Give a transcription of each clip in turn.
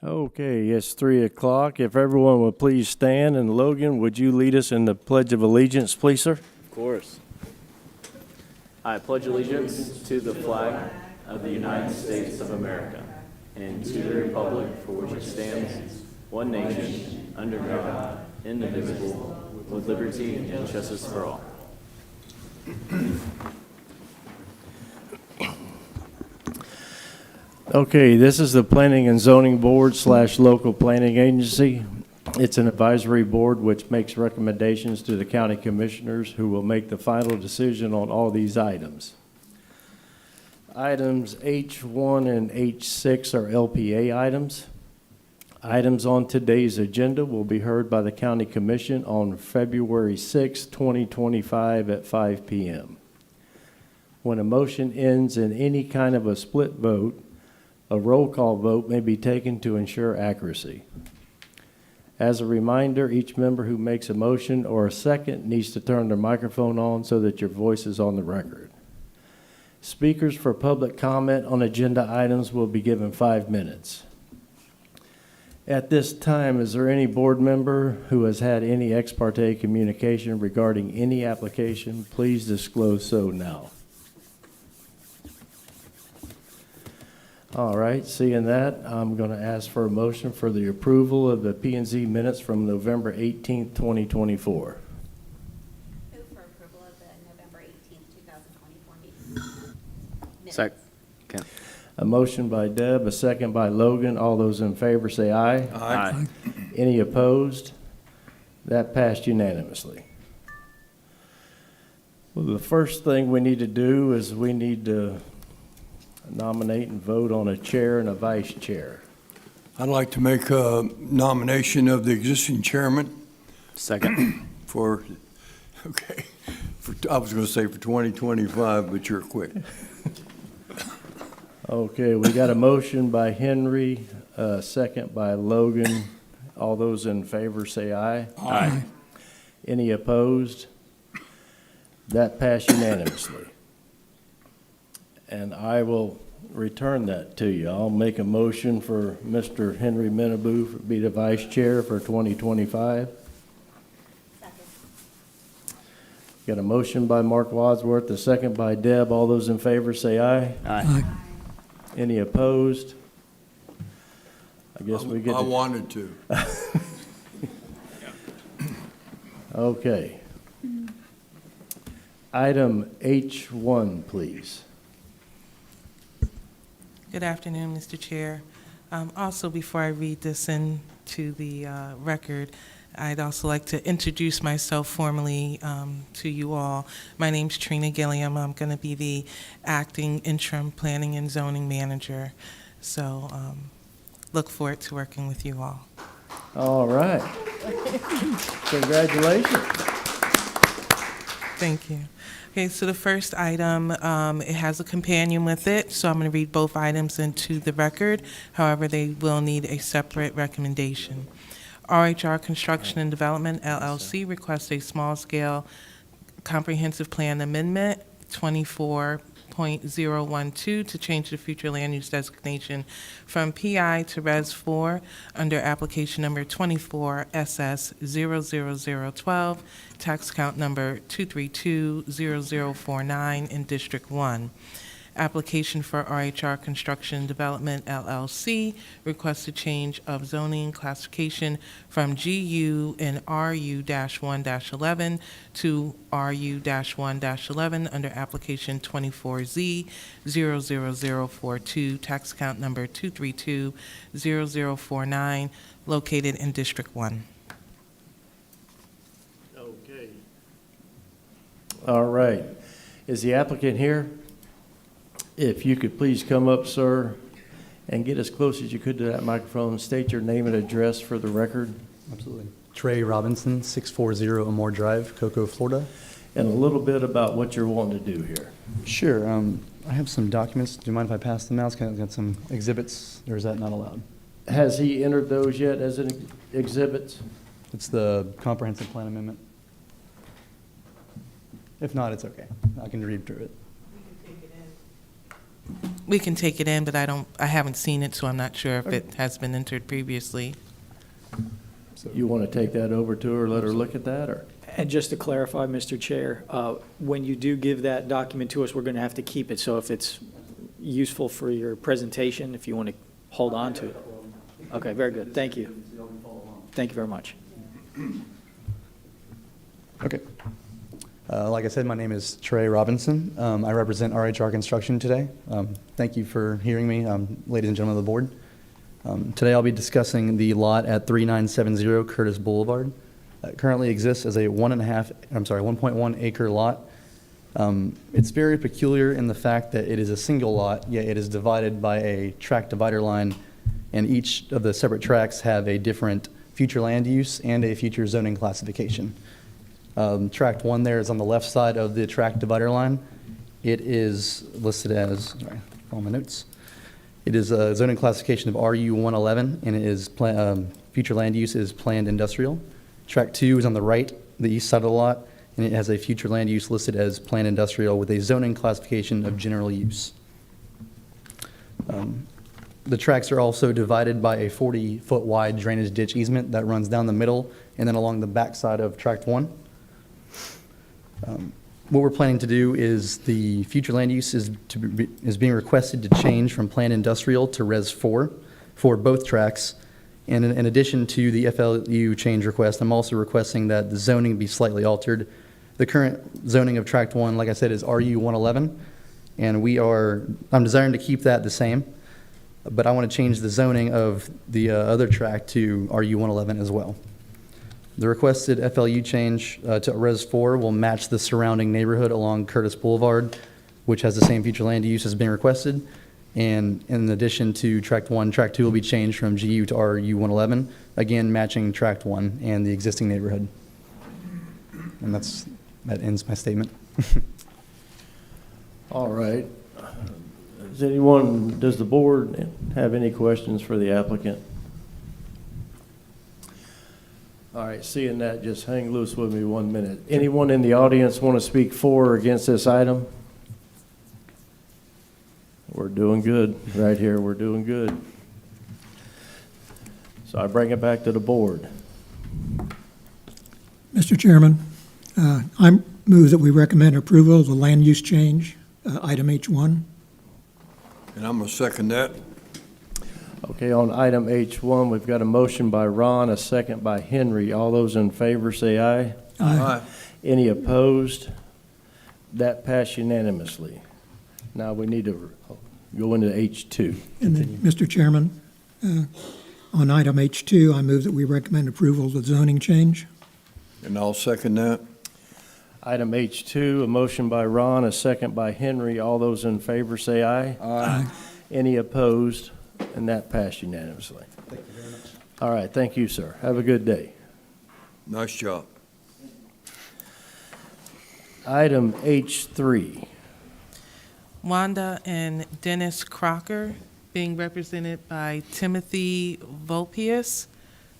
Okay, it's 3 o'clock. If everyone would please stand, and Logan, would you lead us in the Pledge of Allegiance, please, sir? Of course. I pledge allegiance to the flag of the United States of America and to the republic for which it stands, one nation, under God, indivisible, with liberty and justice for all. Okay, this is the Planning and Zoning Board / local planning agency. It's an advisory board which makes recommendations to the county commissioners who will make the final decision on all these items. Items H1 and H6 are LPA items. Items on today's agenda will be heard by the county commission on February 6, 2025 at 5 p.m. When a motion ends in any kind of a split vote, a roll call vote may be taken to ensure accuracy. As a reminder, each member who makes a motion or a second needs to turn their microphone on so that your voice is on the record. Speakers for public comment on agenda items will be given 5 minutes. At this time, is there any board member who has had any ex parte communication regarding any application? Please disclose so now. All right, seeing that, I'm going to ask for a motion for the approval of the P&Z minutes from November 18th, 2024. Move for approval of the November 18th, 2024 meeting. Second. A motion by Deb, a second by Logan. All those in favor say aye. Aye. Any opposed? That passed unanimously. Well, the first thing we need to do is we need to nominate and vote on a chair and a vice chair. I'd like to make a nomination of the existing chairman Second. for, I was going to say for 2025, but you're quick. Okay, we got a motion by Henry, second by Logan. All those in favor say aye. Aye. Any opposed? That passed unanimously. And I will return that to you. I'll make a motion for Mr. Henry Menaboo to be the vice chair for 2025. Second. Got a motion by Mark Wadsworth, a second by Deb. All those in favor say aye. Aye. Any opposed? I guess we get I to... wanted to. Okay. Item H1, please. Good afternoon, Mr. Chair. Also, before I read this into the record, I'd also like to introduce myself formally to you all. My name's Trina Gilliam. I'm going to be the acting interim planning and zoning manager. So look forward to working with you all. All right. Congratulations. Thank you. Okay, so the first item, it has a companion with it, so I'm going to read both items into the record. However, they will need a separate recommendation. RHR Construction and Development, LLC, requests a small-scale comprehensive plan amendment, 24.012, to change the future land use designation from PI to Res 4 under application number 24 SS 00012, tax count number 2320049 in District 1. Application for RHR Construction and Development, LLC, requests a change of zoning classification from GU and RU-1-11 to RU-1-11 under application 24Z 00042, tax count number 2320049, located in District 1. Okay. All right. Is the applicant here? If you could please come up, sir, and get as close as you could to that microphone. State your name and address for the record. Absolutely. Trey Robinson, 640 Amore Drive, Cocoa, Florida. And a little bit about what you're wanting to do here. Sure. I have some documents. Do you mind if I pass them out? I've got some exhibits, or is that not allowed? Has he entered those yet as an exhibits? It's the comprehensive plan amendment. If not, it's okay. I can read through it. We can take it in, but I haven't seen it, so I'm not sure if it has been entered previously. You want to take that over to her, let her look at that, or? And just to clarify, Mr. Chair, when you do give that document to us, we're going to have to keep it. So if it's useful for your presentation, if you want to hold on to it. Okay, very good. Thank you. Thank you very much. Okay. Like I said, my name is Trey Robinson. I represent RHR Construction today. Thank you for hearing me, ladies and gentlemen of the board. Today I'll be discussing the lot at 3970 Curtis Boulevard. It currently exists as a 1.1 acre lot. It's very peculiar in the fact that it is a single lot, yet it is divided by a tract divider line, and each of the separate tracts have a different future land use and a future zoning classification. Tract 1 there is on the left side of the tract divider line. It is listed as, sorry, follow my notes. It is a zoning classification of RU 111, and it is future land use is planned industrial. Tract 2 is on the right, the east side of the lot, and it has a future land use listed as planned industrial with a zoning classification of general use. The tracts are also divided by a 40-foot wide drainage ditch easement that runs down the middle and then along the back side of Tract 1. What we're planning to do is the future land use is being requested to change from planned industrial to Res 4 for both tracts. And in addition to the FLU change request, I'm also requesting that the zoning be slightly altered. The current zoning of Tract 1, like I said, is RU 111, and I'm desiring to keep that the same, but I want to change the zoning of the other tract to RU 111 as well. The requested FLU change to Res 4 will match the surrounding neighborhood along Curtis Boulevard, which has the same future land use as being requested. And in addition to Tract 1, Tract 2 will be changed from GU to RU 111, again matching Tract 1 and the existing neighborhood. And that ends my statement. All right. Does the board have any questions for the applicant? All right, seeing that, just hang loose with me 1 minute. Anyone in the audience want to speak for or against this item? We're doing good right here. We're doing good. So I bring it back to the board. Mr. Chairman, I move that we recommend approval of the land use change, item H1. And I'm going to second that. Okay, on item H1, we've got a motion by Ron, a second by Henry. All those in favor say aye. Aye. Any opposed? That passed unanimously. Now we need to go into H2. And then, Mr. Chairman, on item H2, I move that we recommend approval of the zoning change. And I'll second that. Item H2, a motion by Ron, a second by Henry. All those in favor say aye. Aye. Any opposed? And that passed unanimously. Thank you very much. All right, thank you, sir. Have a good day. Nice job. Item H3. Wanda and Dennis Crocker, being represented by Timothy Volpius,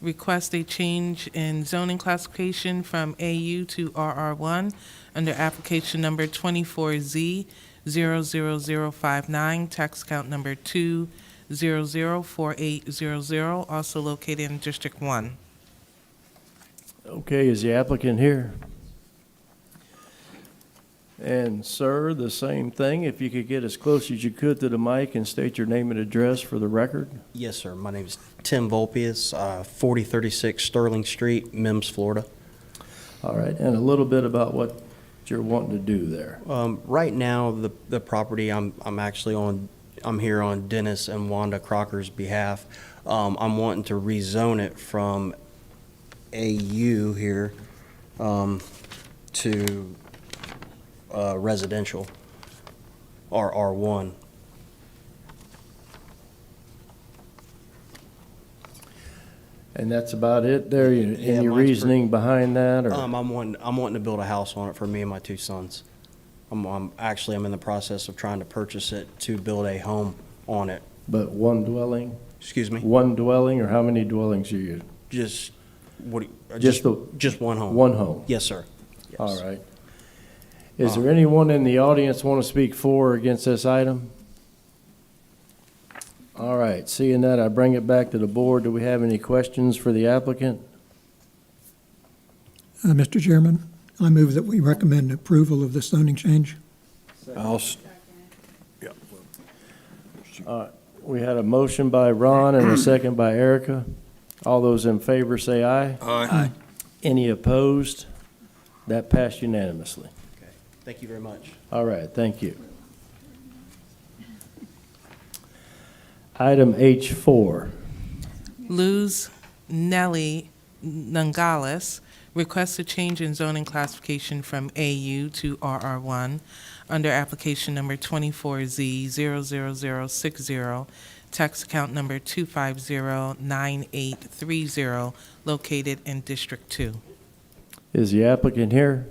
request a change in zoning classification from AU to RR1 under application number 24Z00059, tax account number 2004800, also located in District 1. Okay, is the applicant here? And sir, the same thing, if you could get as close as you could to the mic and state your name and address for the record. Yes, sir. My name is Tim Volpius, 4036 Sterling Street, Mims, Florida. All right, and a little bit about what you're wanting to do there. Right now, the property I'm here on Dennis and Wanda Crocker's behalf. I'm wanting to rezone it from AU here to residential, or R1. And And that's about it there? Yeah, Any mine's reasoning behind that, or? I'm wanting to build a house on it for me and my two sons. I'm in the process of trying to purchase it to build a home on it. But one dwelling? Excuse me? One dwelling, or how many dwellings are you? Just, Just just one home. One home? Yes, sir. Yes. All right. Is there anyone in the audience want to speak for or against this item? All right, seeing that, I bring it back to the board. Do we have any questions for the applicant? Mr. Chairman, I move that we recommend approval of the zoning change. We had a motion by Ron and a second by Erica. All those in favor say aye. Aye. Any opposed? That passed unanimously. Okay, thank you very much. All right, thank you. Item H4. Luz Nelly Nungales requests a change in zoning classification from AU to RR1 under application number 24Z00060, tax account number 2509830, located in District 2. Is the applicant here?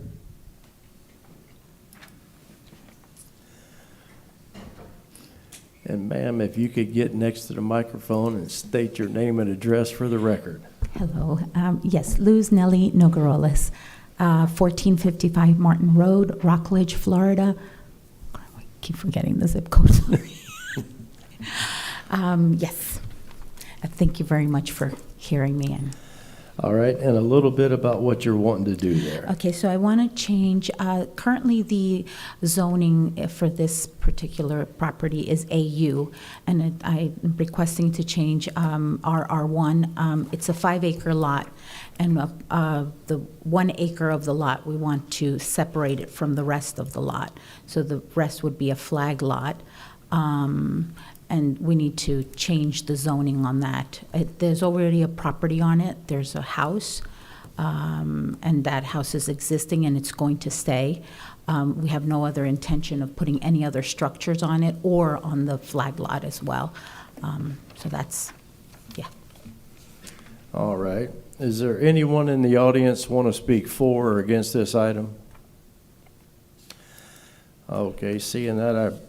And ma'am, if you could get next to the microphone and state your name and address for the record. Hello. Yes, Luz Nelly Nogoroles, 1455 Martin Road, Rockledge, Florida. I keep forgetting the zip code, sorry. Yes. Thank you very much for hearing me. All right, and a little bit about what you're wanting to do there. Okay, so I want to change, currently the zoning for this particular property is AU, and I'm requesting to change RR1. It's a 5-acre lot, and the 1 acre of the lot, we want to separate it from the rest of the lot. So the rest would be a flag lot. And we need to change the zoning on that. There's already a property on it. There's a house, and that house is existing and it's going to stay. We have no other intention of putting any other structures on it or on the flag lot as well. So that's, yeah. All right. Is there anyone in the audience want to speak for or against this item? Okay, seeing that,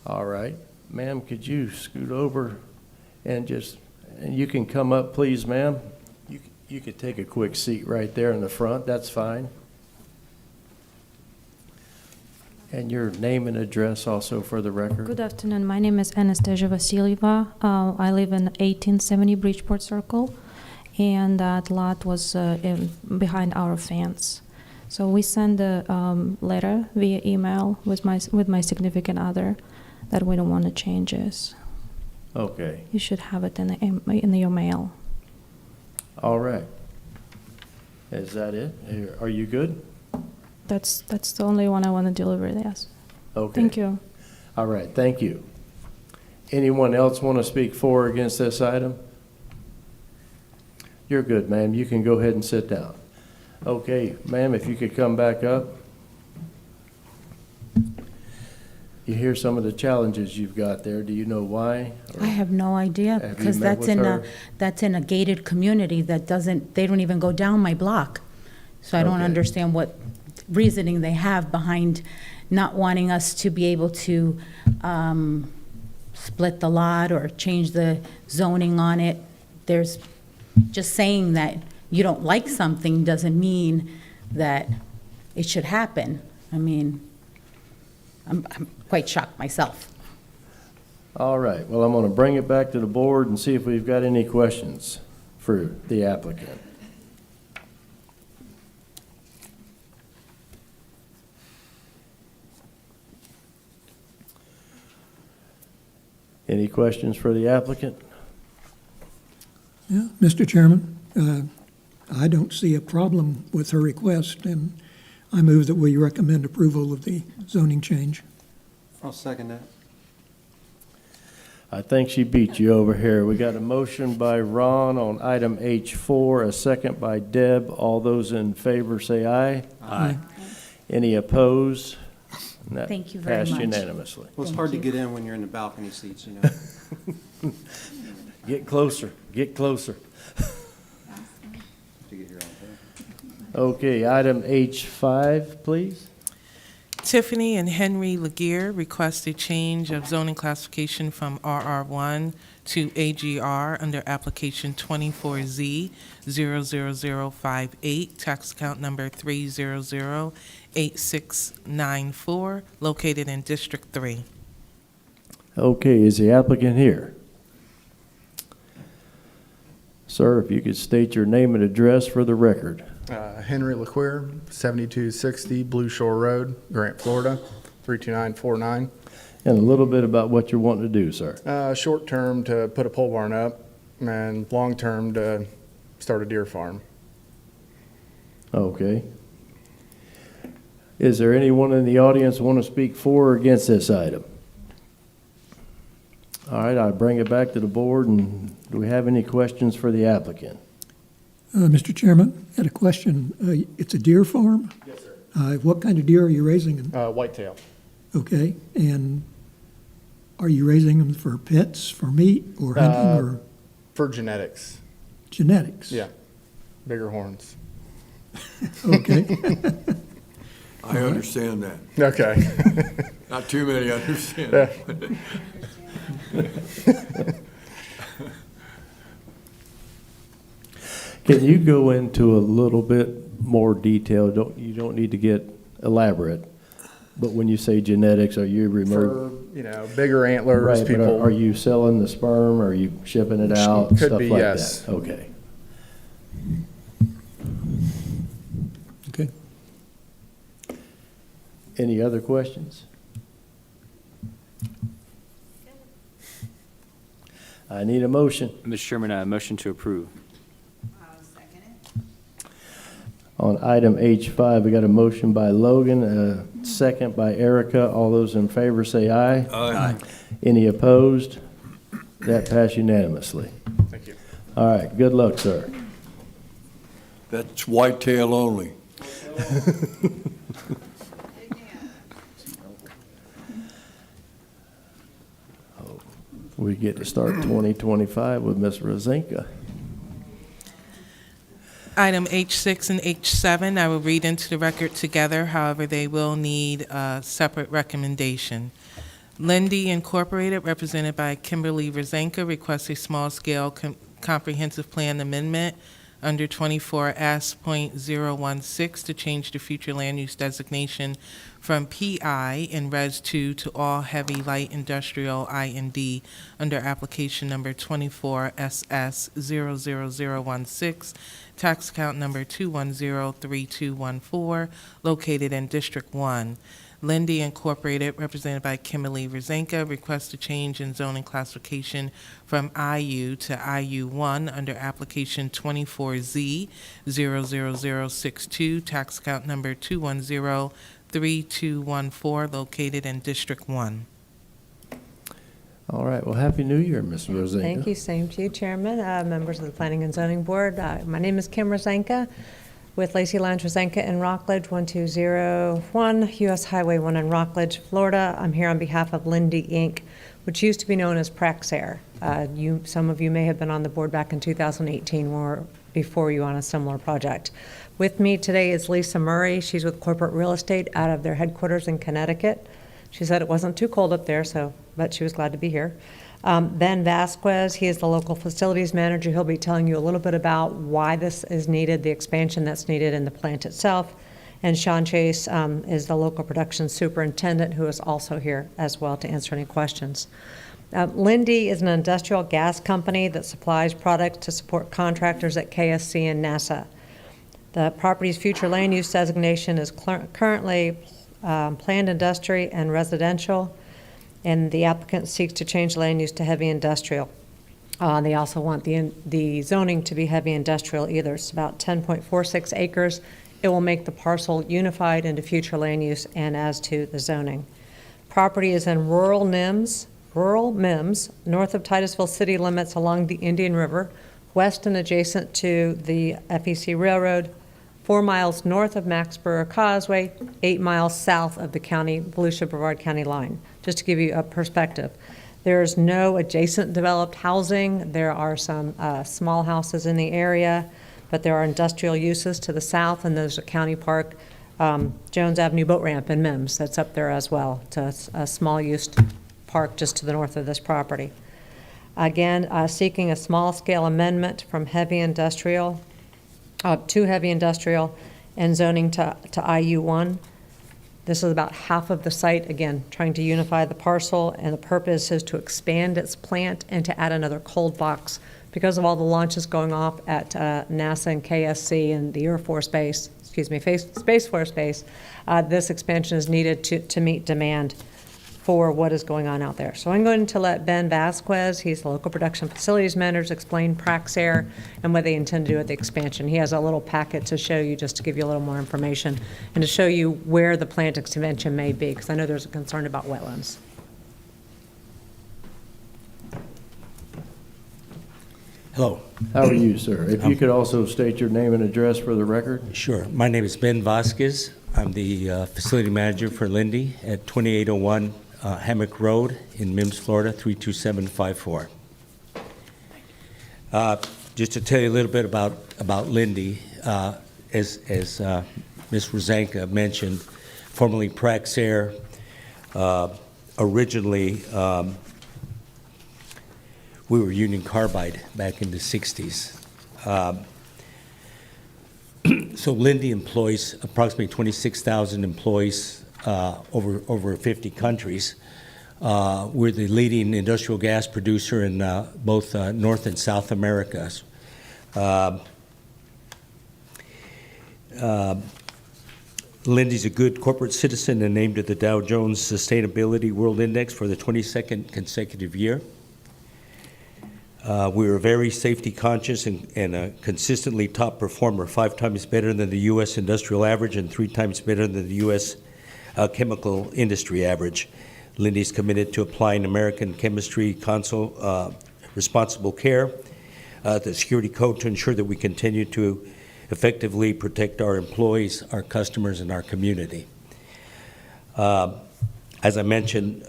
all right. Ma'am, could you scoot over and you can come up, please, ma'am. You could take a quick seat right there in the front. That's fine. And your name and address also for the record. Good afternoon. My name is Anastasia Vasilyeva. I live in 1870 Bridgeport Circle, and that lot was behind our fence. So we sent a letter via email with my significant other that we don't want to change this. Okay. You should have it in your mail. All right. Is that it? Are you good? That's the only one I want to deliver. Yes. Okay. Thank you. All right, thank you. Anyone else want to speak for or against this item? You're good, ma'am. You can go ahead and sit down. Okay, ma'am, if you could come back up. You hear some of the challenges you've got there. Do you know why? I have no idea, Have you because met with her? that's in a gated community they don't even go down my block. So I don't Okay. understand what reasoning they have behind not wanting us to be able to split the lot or change the zoning on it. There's just saying that you don't like something doesn't mean that it should happen. I mean, I'm quite shocked myself. All right, well, I'm going to bring it back to the board and see if we've got any questions for the applicant. Any questions for the applicant? Yeah, Mr. Chairman, I don't see a problem with her request, and I move that we recommend approval of the zoning change. I'll second that. I think she beat you over here. We got a motion by Ron on item H4, a second by Deb. All those in favor say aye. Aye. Any opposed? And that Thank you very passed much. unanimously. Well, it's Thank hard to you. get in when you're in the balcony seats, you know. Get closer, get closer. To get your own thing. Okay, item H5, please. Tiffany and Henry Laguerre request a change of zoning classification from RR1 to AGR under application 24Z00058, tax account number 3008694, located in District 3. Okay, is the applicant here? Sir, if you could state your name and address for the record. Henry LaQueer, 7260 Blue Shore Road, Grant, Florida, 32949. And a little bit about what you're wanting to do, sir. Short term to put a pole barn up, and long term to start a deer farm. Okay. Is there anyone in the audience want to speak for or against this item? All right, I bring it back to the board, and do we have any questions for the applicant? Mr. Chairman, I had a question. It's a deer farm? Yes, sir. What kind of deer are you raising? Whitetail. Okay, and are you raising them for pets, for meat, or hunting, or For genetics. genetics? Yeah. Bigger horns. Okay. I understand that. Okay. Not too many understand that. Can you go into a little bit more detail? You don't need to get elaborate, but when you say genetics, are you removing? For, bigger antlers, Right, but people. are you selling the sperm? Are you shipping it out? Could Stuff be, like yes. that? Okay. Okay. Any other questions? I need a motion. Mr. Chairman, a motion to approve. On item H5, we got a motion by Logan, a second by Erica. All those in favor say aye. Aye. Any opposed? That passed unanimously. Thank you. All right, good luck, sir. That's whitetail only. We get to start 2025 with Ms. Rosinka. Item H6 and H7, I will read into the record together. However, they will need a separate recommendation. Lindy Incorporated, represented by Kimberly Rosenka, requests a small-scale comprehensive plan amendment under 24S.016 to change the future land use designation from PI in Res 2 to all heavy light industrial IND under application number 24SS00016, tax account number 2103214, located in District 1. Lindy Incorporated, represented by Kimberly Rosenka, requests a change in zoning classification from IU to IU1 under application 24Z00062, tax account number 2103214, located in District 1. All right, well, Happy New Year, Ms. Rosinka. Thank you. Same to you, Chairman, members of the Planning and Zoning Board. My name is Kim Rosenka with Lacey Lounge Rosenka in Rockledge, 1201 U.S. Highway 1 in Rockledge, Florida. I'm here on behalf of Lindy Inc., which used to be known as Praxair. Some of you may have been on the board back in 2018 or before you on a similar project. With me today is Lisa Murray. She's with Corporate Real Estate out of their headquarters in Connecticut. She said it wasn't too cold up there, but she was glad to be here. Ben Vasquez, he is the local facilities manager. He'll be telling you a little bit about why this is needed, the expansion that's needed in the plant itself. And Sean Chase is the local production superintendent, who is also here as well to answer any questions. Lindy is an industrial gas company that supplies products to support contractors at KSC and NASA. The property's future land use designation is currently planned industry and residential, and the applicant seeks to change land use to heavy industrial. They also want the zoning to be heavy industrial either. It's about 10.46 acres. It will make the parcel unified into future land use and as to the zoning. Property is in rural Mims, north of Titusville city limits along the Indian River, west and adjacent to the FEC Railroad, 4 miles north of Maxborough Causeway, 8 miles south of the Volusia-Brevard County line, just to give you a perspective. There is no adjacent developed housing. There are some small houses in the area, but there are industrial uses to the south, and there's a county park, Jones Avenue Boat Ramp in Mims, that's up there as well, to a small use park just to the north of this property. Again, seeking a small-scale amendment from heavy industrial to heavy industrial and zoning to IU1. This is about half of the site, again, trying to unify the parcel, and the purpose is to expand its plant and to add another cold box. Because of all the launches going off at NASA and KSC and the Air Force Base, Space Force Base, this expansion is needed to meet demand for what is going on out there. So I'm going to let Ben Vasquez, he's the local production facilities manager, explain Praxair and what they intend to do with the expansion. He has a little packet to show you, just to give you a little more information, and to show you where the plant expansion may be, because I know there's a concern about wetlands. Hello. How are you, sir? If you could also state your name and address for the record. Sure. My name is Ben Vasquez. I'm the facility manager for Lindy at 2801 Hammock Road in Mims, Florida, 32754. Just to tell you a little bit about Lindy, as Ms. Rosanka mentioned, formerly Praxair, originally we were Union Carbide back in the 60s. So Lindy employs approximately 26,000 employees over 50 countries. We're the leading industrial gas producer in both North and South Americas. Lindy's a good corporate citizen and named to the Dow Jones Sustainability World Index for the 22nd consecutive year. We're very safety conscious and a consistently top performer, 5 times better than the U.S. industrial average and 3 times better than the U.S. Chemical industry average. Lindy's committed to applying American Chemistry Council responsible care, the security code, to ensure that we continue to effectively protect our employees, our customers, and our community. As I mentioned,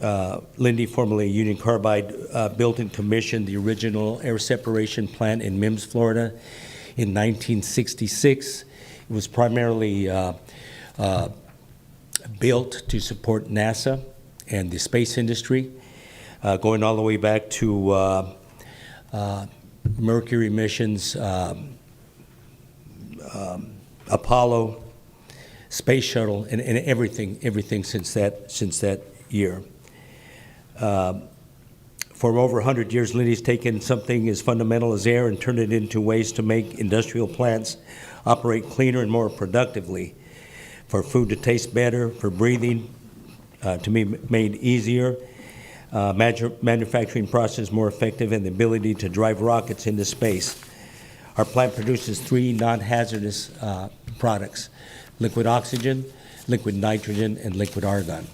Lindy, formerly Union Carbide, built and commissioned the original air separation plant in Mims, Florida in 1966. It was primarily built to support NASA and the space industry, going all the way back to Mercury missions, Apollo, Space Shuttle, and everything since that year. For over 100 years, Lindy's taken something as fundamental as air and turned it into ways to make industrial plants operate cleaner and more productively, for food to taste better, for breathing to be made easier, manufacturing process more effective, and the ability to drive rockets into space. Our plant produces 3 non-hazardous products: liquid oxygen, liquid nitrogen, and liquid argon.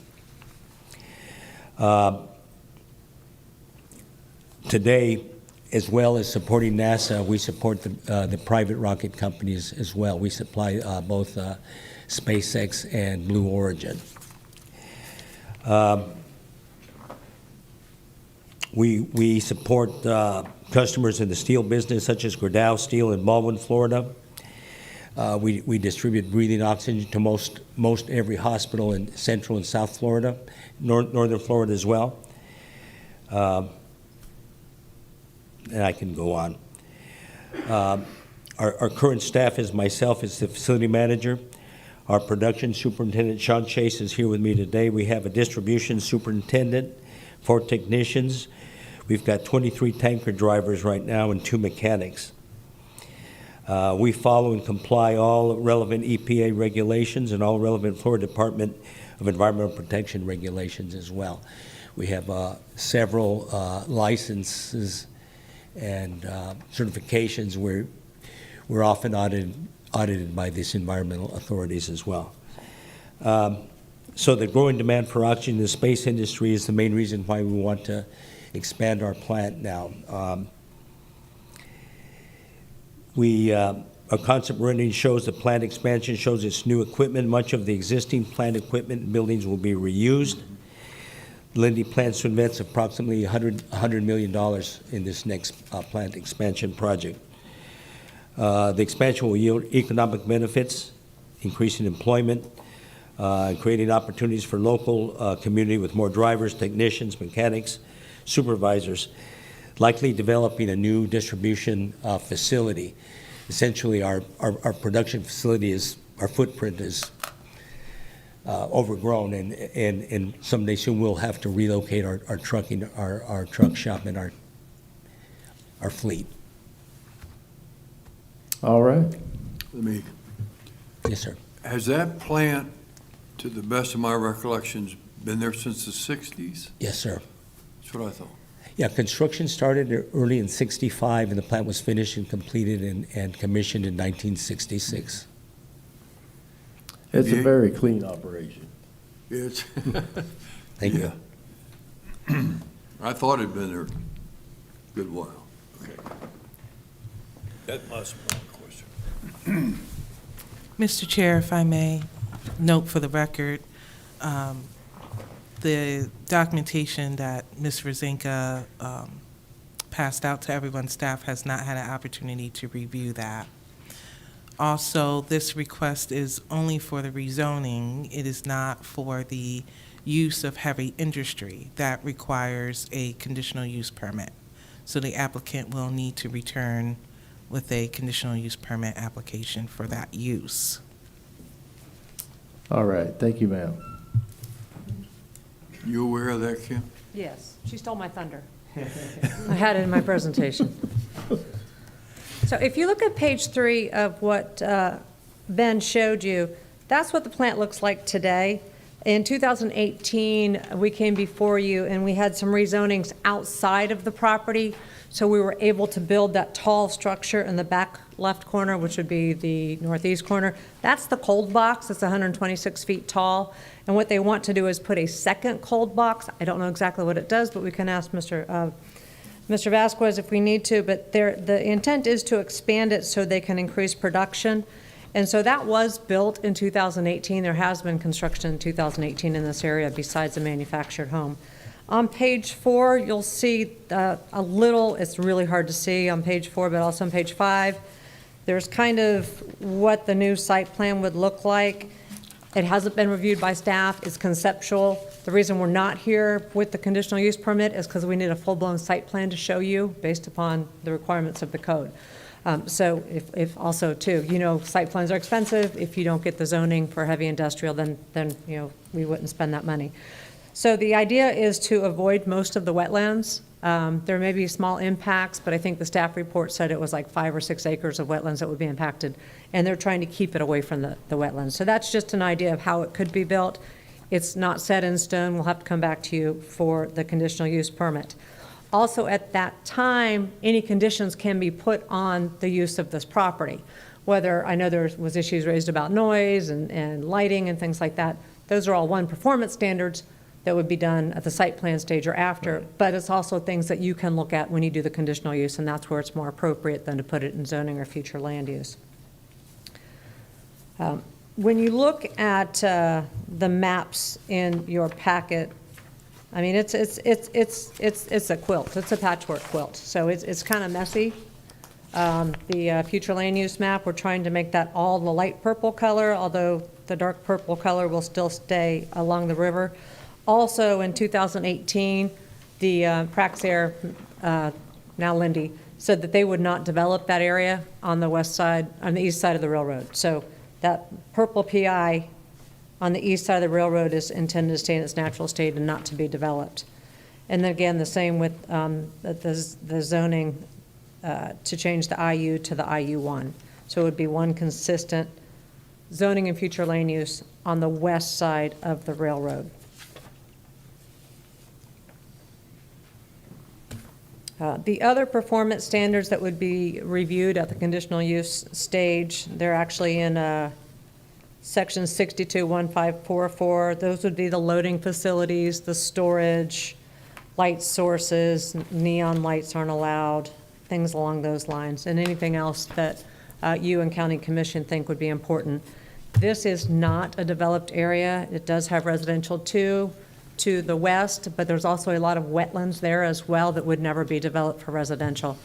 Today, as well as supporting NASA, we support the private rocket companies as well. We supply both SpaceX and Blue Origin. We support customers in the steel business, such as Gerdau Steel in Baldwin, Florida. We distribute breathing oxygen to most every hospital in Central and South Florida, Northern Florida as well. And I can go on. Our current staff is myself as the facility manager. Our production superintendent, Sean Chase, is here with me today. We have a distribution superintendent, 4 technicians. We've got 23 tanker drivers right now and 2 mechanics. We follow and comply all relevant EPA regulations and all relevant Florida Department of Environmental Protection regulations as well. We have several licenses and certifications where we're often audited by these environmental authorities as well. So the growing demand for oxygen in the space industry is the main reason why we want to expand our plant now. Our concept rendering shows the plant expansion, shows its new equipment. Much of the existing plant equipment and buildings will be reused. Lindy plans to invest approximately $100 million in this next plant expansion project. The expansion will yield economic benefits, increasing employment, creating opportunities for local community with more drivers, technicians, mechanics, supervisors, likely developing a new distribution facility. Essentially, our production facility our footprint is overgrown, and someday soon we'll have to relocate our trucking, our truck shop and our fleet. All right. Let me, Yes, sir. has that plant, to the best of my recollections, been there since the 60s? Yes, sir. That's what I thought. Yeah, construction started early in '65, and the plant was finished and completed and commissioned in 1966. It's a Yeah. very clean operation. It's, Thank you. yeah. I thought it'd been there a good while. Okay. That must be my question. Mr. Chair, if I may, note for the record, the documentation that Ms. Rosinka passed out to everyone's staff has not had an opportunity to review that. Also, this request is only for the rezoning. It is not for the use of heavy industry. That requires a conditional use permit. So the applicant will need to return with a conditional use permit application for that use. All right, thank you, ma'am. You aware of that, Kim? Yes, she stole my thunder. I had it in my presentation. So if you look at page 3 of what Ben showed you, that's what the plant looks like today. In 2018, we came before you and we had some rezonings outside of the property. So we were able to build that tall structure in the back left corner, which would be the northeast corner. That's the cold box. It's 126 feet tall. And what they want to do is put a second cold box. I don't know exactly what it does, but we can ask Mr. Vasquez if we need to. But the intent is to expand it so they can increase production. And so that was built in 2018. There has been construction in 2018 in this area besides the manufactured home. On page 4, you'll see a little, it's really hard to see on page 4, but also on page 5, there's kind of what the new site plan would look like. It hasn't been reviewed by staff, it's conceptual. The reason we're not here with the conditional use permit is because we need a full-blown site plan to show you based upon the requirements of the code. So if also too, you know, site plans are expensive. If you don't get the zoning for heavy industrial, then you know, we wouldn't spend that money. So the idea is to avoid most of the wetlands. There may be small impacts, but I think the staff report said it was like 5 or 6 acres of wetlands that would be impacted, and they're trying to keep it away from the wetlands. So that's just an idea of how it could be built. It's not set in stone. We'll have to come back to you for the conditional use permit. Also, at that time, any conditions can be put on the use of this property. Whether, I know there was issues raised about noise and lighting and things like that. Those are all one performance standards that would be done at the site plan stage or after, but it's also things that you can look at when you do the conditional use, and that's where it's more appropriate than to put it in zoning or future land use. When you look at the maps in your packet, I mean, it's a quilt. It's a patchwork quilt. So it's kind of messy. The future land use map, we're trying to make that all the light purple color, although the dark purple color will still stay along the river. Also, in 2018, the Praxair, now Lindy, said that they would not develop that area on the west side, on the east side of the railroad. So that purple PI on the east side of the railroad is intended to stay in its natural state and not to be developed. And then again, the same with the zoning to change the IU to the IU1. So it would be one consistent zoning and future land use on the west side of the railroad. The other performance standards that would be reviewed at the conditional use stage, they're actually in section 621544. Those would be the loading facilities, the storage, light sources, neon lights aren't allowed, things along those lines, and anything else that you and County Commission think would be important. This is not a developed area. It does have residential to the west, but there's also a lot of wetlands there as well that would never be developed for residential.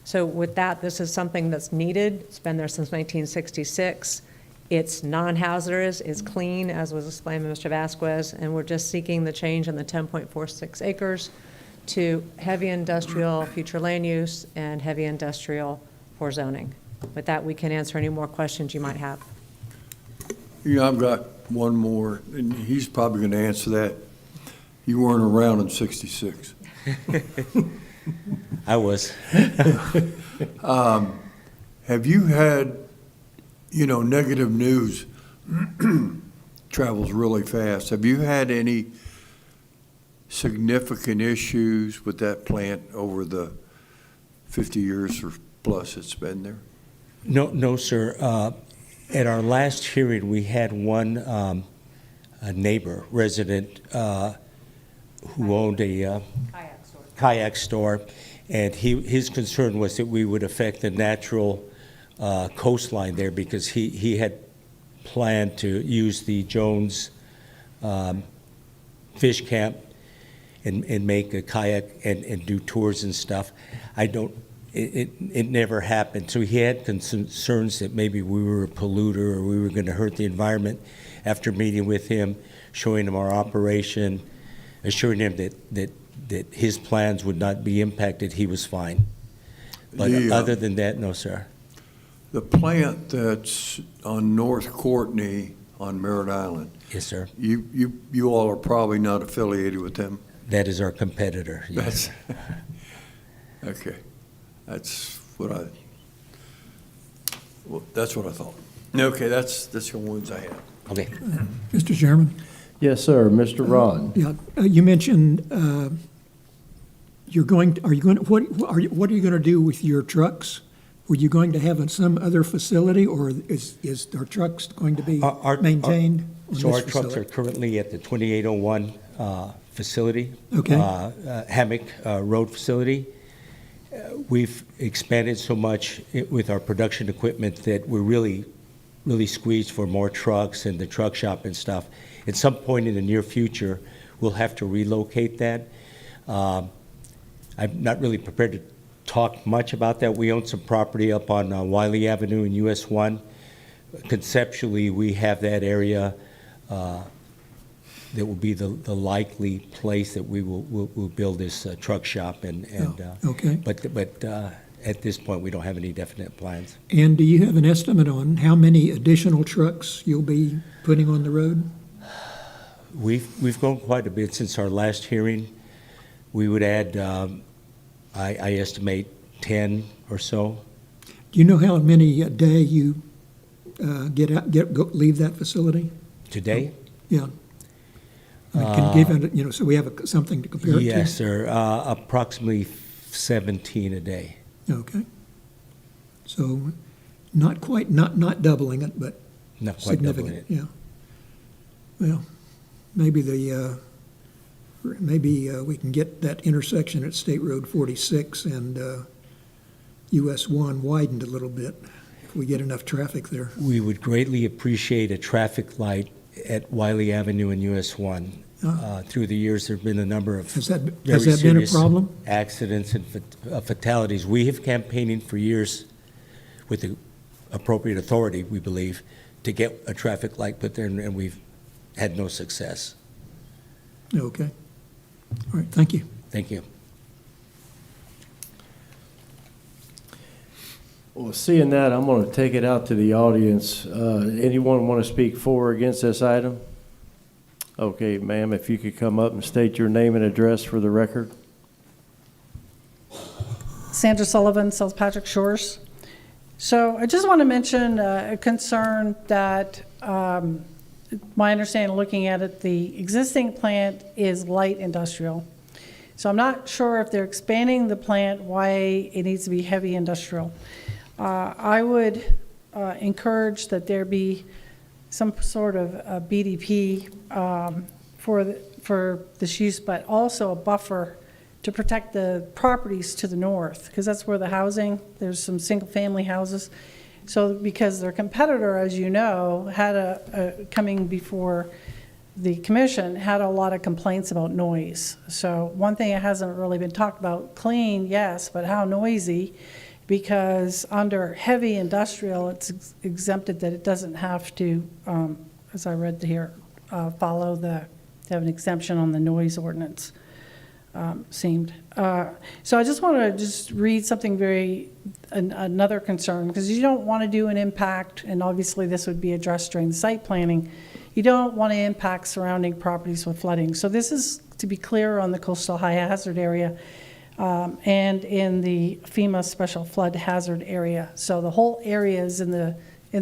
So with that, this is something that's needed. It's been there since 1966. It's non-hazardous, it's clean, as was explained by Mr. Vasquez, and we're just seeking the change in the 10.46 acres to heavy industrial future land use and heavy industrial for zoning. With that, we can answer any more questions you might have. Yeah, I've got one more, and he's probably going to answer that. You weren't around in '66. I was. Have you had, negative news travels really fast. Have you had any significant issues with that plant over the 50 years or plus it's been there? No, sir. At our last hearing, we had one a neighbor, resident, who owned a kayak store, and his concern was that we would affect the natural coastline there because he had planned to use the Jones fish camp and make a kayak and do tours and stuff. It never happened. So he had concerns that maybe we were a polluter or we were going to hurt the environment. After meeting with him, showing him our operation, assuring him that his plans would not be impacted, he was fine. But other than that, no, sir. The plant that's on North Courtney on Merritt Island. Yes, sir. You all are probably not affiliated with them. That is our competitor. Yes. Okay. That's what I thought. Okay, that's the ones I have. Okay. Mr. Chairman? Yes, sir. Mr. Ron? Yeah, you mentioned, what are you going to do with your trucks? Were you going to have some other facility, or is our trucks going to be maintained on this So our facility? trucks are currently at the 2801 facility. Okay. Hammock Road facility. We've expanded so much with our production equipment that we're really squeezed for more trucks and the truck shop and stuff. At some point in the near future, we'll have to relocate that. I'm not really prepared to talk much about that. We own some property up on Wiley Avenue in US 1. Conceptually, we have that area that will be the likely place that we'll build this truck shop okay. But at this point, we don't have any definite plans. And do you have an estimate on how many additional trucks you'll be putting on the road? We've grown quite a bit since our last hearing. We would add, I estimate 10 or so. Do you know how many a day you leave that facility? Today? Yeah. I mean, can you give it, so we have something to compare it to? Yes, sir. Approximately 17 a day. Okay. So not quite, not doubling it, but Not quite doubling significant. it. Yeah. Well, maybe we can get that intersection at State Road 46 and US 1 widened a little bit if we get enough traffic there. We would greatly appreciate a traffic light at Wiley Avenue and US 1. Through the years, there have been a number of Has that very been a serious problem? accidents and fatalities. We have campaigning for years with the appropriate authority, we believe, to get a traffic light put there, and we've had no success. Okay. All right, thank you. Thank you. Well, seeing that, I'm going to take it out to the audience. Anyone want to speak for or against this item? Okay, ma'am, if you could come up and state your name and address for the record. Sandra Sullivan, South Patrick Shores. So I just want to mention a concern that my understanding, looking at it, the existing plant is light industrial. So I'm not sure if they're expanding the plant, why it needs to be heavy industrial. I would encourage that there be some sort of a BDP for this use, but also a buffer to protect the properties to the north, because that's where the housing, there's some single-family houses. So because their competitor, as you know, had coming before the commission, had a lot of complaints about noise. So one thing that hasn't really been talked about, clean, yes, but how noisy? Because under heavy industrial, it's exempted that it doesn't have to, as I read here, follow have an exemption on the noise ordinance, seemed. So I just want to just read something another concern, because you don't want to do an impact, and obviously this would be addressed during the site planning. you don't want to impact surrounding properties with flooding. So this is to be clear on the coastal high hazard area and in the FEMA special flood hazard area. So the whole area is in the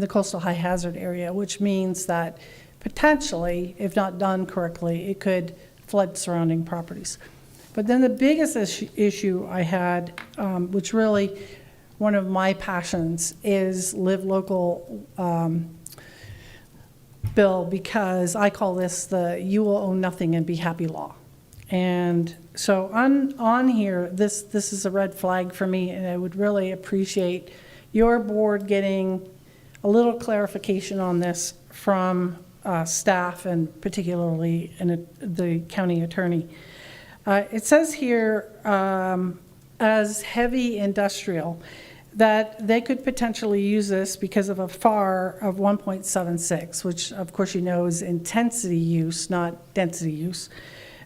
coastal high hazard area, which means that potentially, if not done correctly, it could flood surrounding properties. But then the biggest issue I had, which really one of my passions, is Live Local bill, because I call this the "you will own nothing and be happy" law. And so on here, this is a red flag for me, and I would really appreciate your board getting a little clarification on this from staff, and particularly the county attorney. It says here, as heavy industrial, that they could potentially use this because of a FAR of 1.76, which of course you know is intensity use, not density use.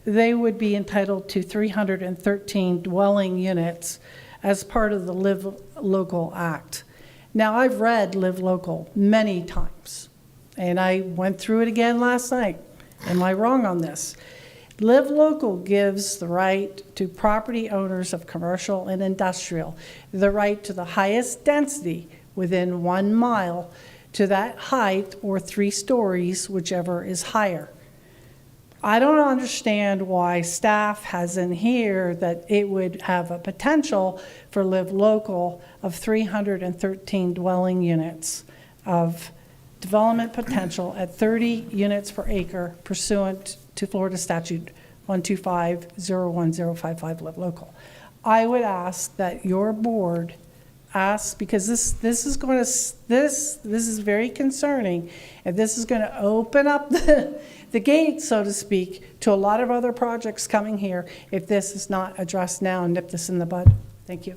They would be entitled to 313 dwelling units as part of the Live Local Act. Now, I've read Live Local many times, and I went through it again last night. Am I wrong on this? Live Local gives the right to property owners of commercial and industrial the right to the highest density within 1 mile to that height or 3 stories, whichever is higher. I don't understand why staff has in here that it would have a potential for Live Local of 313 dwelling units of development potential at 30 units per acre pursuant to Florida Statute 125-01055 Live Local. I would ask that your board ask, because this is going to this is very concerning, and this is going to open up the gate, so to speak, to a lot of other projects coming here if this is not addressed now and nip this in the bud. Thank you.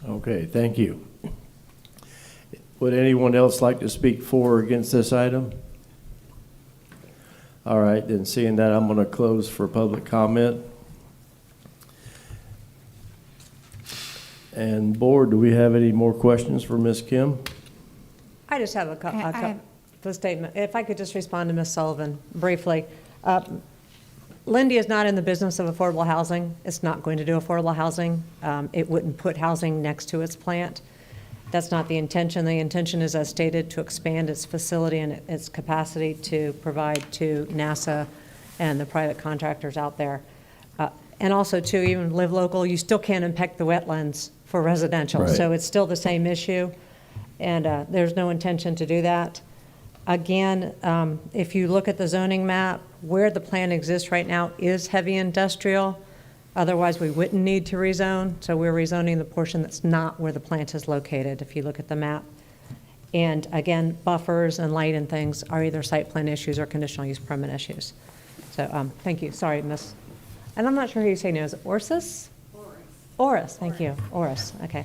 Okay, thank you. Would anyone else like to speak for or against this item? All right, then seeing that, I'm going to close for public comment. And board, do we have any more questions for Ms. Kim? I just have a couple statement. If I could just respond to Ms. Sullivan briefly. Lindy is not in the business of affordable housing. It's not going to do affordable housing. It wouldn't put housing next to its plant. That's not the intention. The intention is, as stated, to expand its facility and its capacity to provide to NASA and the private contractors out there. And also, too, even Live Local, you still can't impact the wetlands for residential. Right. So it's still the same issue, and there's no intention to do that. Again, if you look at the zoning map, where the plan exists right now is heavy industrial. Otherwise, we wouldn't need to rezone. So we're rezoning the portion that's not where the plant is located, if you look at the map. And again, buffers and light and things are either site plan issues or conditional use permit issues. So thank you. Sorry, Miss. And I'm not sure who you say now. Is it Orsis? Oris, thank you. Oris, okay.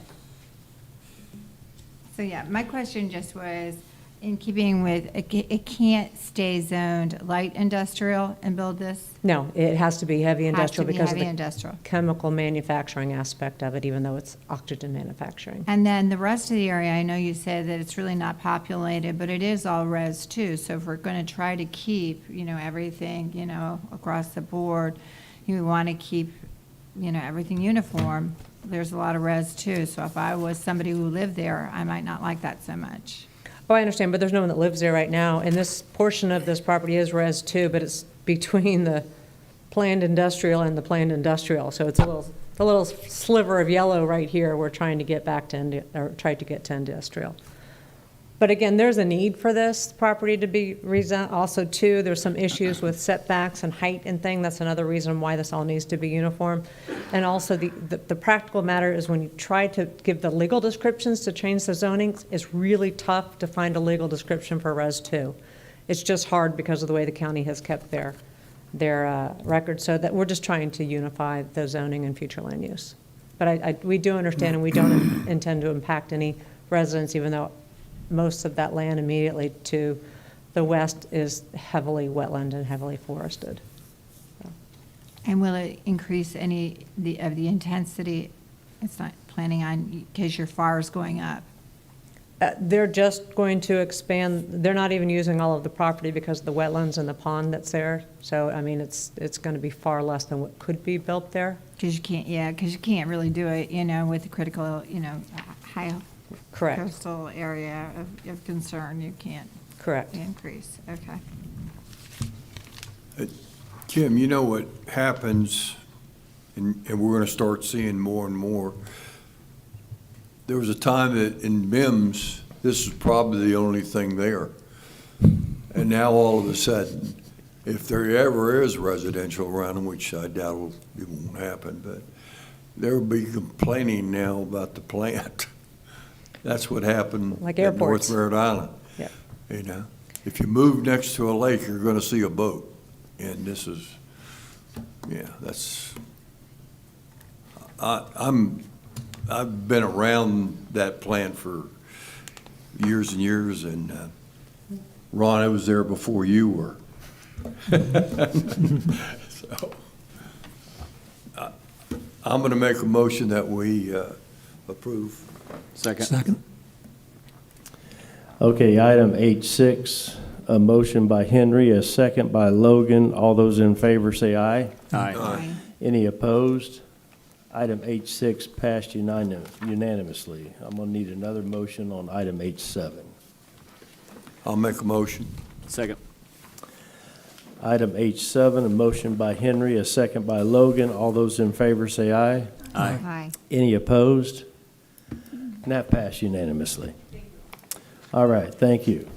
So yeah, my question just was, in keeping with, it can't stay zoned light industrial and build this? No, it has to be heavy industrial because of heavy the industrial. chemical manufacturing aspect of it, even though it's oxygen manufacturing. And then the rest of the area, I know you said that it's really not populated, but it is all res too. So if we're going to try to keep, everything, across the board, you want to keep, everything uniform. There's a lot of res too. So if I was somebody who lived there, I might not like that so much. Oh, I understand, but there's no one that lives there right now, and this portion of this property is res too, but it's between the planned industrial and the planned industrial, so it's a little sliver of yellow right here. We're trying to get back to try to get to industrial. But again, there's a need for this property to be rezoned. Also, too, there's some issues with setbacks and height and thing. That's another reason why this all needs to be uniform. And also, the practical matter is when you try to give the legal descriptions to change the zoning, it's really tough to find a legal description for Res 2. It's just hard because of the way the county has kept their records. So that we're just trying to unify the zoning and future land use. But we do understand, and we don't intend to impact any residents, even though most of that land immediately to the west is heavily wetland and heavily forested. So. And will it increase any of the intensity? It's not planning on, because your FAR is going up. They're just going to expand, they're not even using all of the property because of the wetlands and the pond that's there. So, I mean, it's going to be far less than what could be built there. Because you can't really do it, with the critical, high Correct. coastal area of concern, you can't Correct. increase. Okay. Kim, you know what happens, and we're gonna start seeing more and more. There was a time that in MIMS, this was probably the only thing there. And now all of a sudden, if there ever is residential around them, which I doubt it won't happen, but they'll be complaining now about the plant. That's what happened Like at airports. North Merritt Island. Yeah. If you move next to a lake, you're gonna see a boat. And this is, that's, I've been around that plant for years and years, and Ron, I was there before you were. So, I'm gonna make a motion that we approve. Second? Okay, item H6, a motion by Henry, a second by Logan. All those in favor say aye. Aye. Any opposed? Item H6 passed unanimously. I'm going to need another motion on item H7. I'll make a motion. Second. Item H7, a motion by Henry, a second by Logan. All those in favor say aye. Aye. Any opposed? And that passed unanimously. All right, thank you.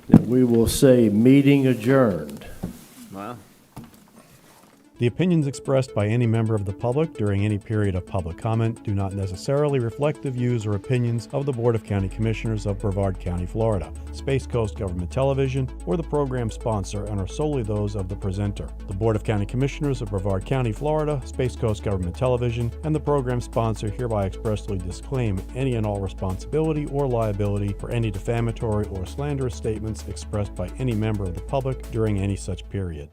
Now, we will say meeting adjourned. Wow. The opinions expressed by any member of the public during any period of public comment do not necessarily reflect the views or opinions of the Board of County Commissioners of Brevard County, Florida, Space Coast Government Television, or the program sponsor, and are solely those of the presenter. The Board of County Commissioners of Brevard County, Florida, Space Coast Government Television, and the program sponsor hereby expressly disclaim any and all responsibility or liability for any defamatory or slanderous statements expressed by any member of the public during any such period.